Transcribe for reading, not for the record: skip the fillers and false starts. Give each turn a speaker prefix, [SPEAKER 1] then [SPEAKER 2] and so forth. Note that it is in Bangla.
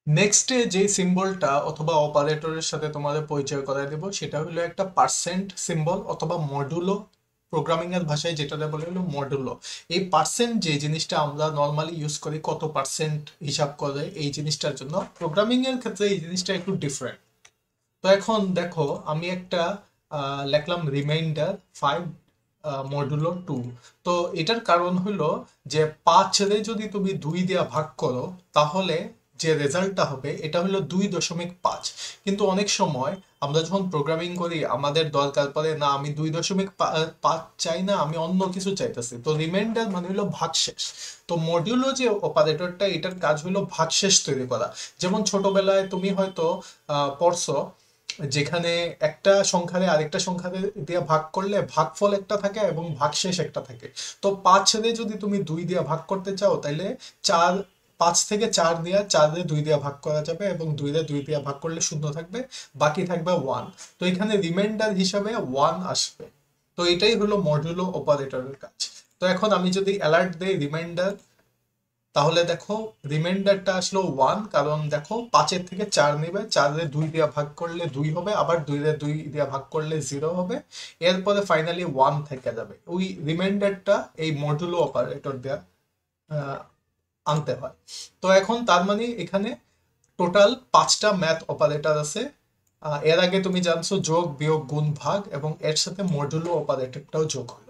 [SPEAKER 1] নেক্সটে যে সিম্বলটা অথবা অপারেটরের সাথে তোমাদের পরিচয় করায় দেব সেটা হলো একটা পার্সেন্ট সিম্বল অথবা মডুলো। প্রোগ্রামিং এর ভাষায় যেটা বলে হলো মডুলো। এই পার্সেন্ট যে জিনিসটা আমরা নর্মালি ইউজ করি, কত পার্সেন্ট হিসাব করে এই জিনিসটার জন্য, প্রোগ্রামিং এর ক্ষেত্রে এই জিনিসটা একটু ডিফারেন্ট। তো এখন দেখো আমি একটা লিখলাম রিমাইন্ডার 5 মডুলো 2। তো এটার কারণ হলো যে 5 রে যদি তুমি 2 দিয়া ভাগ করো তাহলে যে রেজাল্টটা হবে এটা হলো 2.5। কিন্তু অনেক সময় আমরা যখন প্রোগ্রামিং করি আমাদের দরকার পড়ে না, আমি 2.5 চাই না, আমি অন্য কিছু চাইতেছি। তো রিমাইন্ডার মানে হলো ভাগশেষ। তো মডিউলো যে অপারেটরটা এটার কাজ হলো ভাগশেষ তৈরি করা। যেমন ছোটবেলায় তুমি হয়তো পড়ছো যেখানে একটা সংখ্যারে আরেকটা সংখ্যারে দিয়ে ভাগ করলে ভাগফল একটা থাকে এবং ভাগশেষ একটা থাকে। তো 5 রে যদি তুমি 2 দিয়ে ভাগ করতে চাও তাহলে 4, 5 থেকে 4 দিয়া 4 রে 2 দিয়ে ভাগ করা যাবে এবং 2 রে 2 দিয়ে ভাগ করলে শূন্য থাকবে, বাকি থাকবে 1। তো এখানে রিমাইন্ডার হিসাবে 1 আসবে। তো এটাই হলো মডুলো অপারেটরের কাজ। তো এখন আমি যদি অ্যালার্ট দেই রিমাইন্ডার, তাহলে দেখো রিমাইন্ডারটা আসলো 1, কারণ দেখো 5-এর থেকে 4 নেবে, 4-রে 2 দিয়ে ভাগ করলে 2 হবে, আবার 2-রে 2 দিয়ে ভাগ করলে 0 হবে, এরপরে ফাইনালি 1 থেকে যাবে। ওই রিমাইন্ডারটা এই মডুলো অপারেটর দেয়া আহ, আনতে হয়। তো এখন তার মানে এখানে টোটাল 5টা ম্যাথ অপারেটর আছে। এর আগে তুমি জানছো যোগ, বিয়োগ, গুণ, ভাগ, এবং এর সাথে মডুলো অপারেটরটাও যোগ হয়।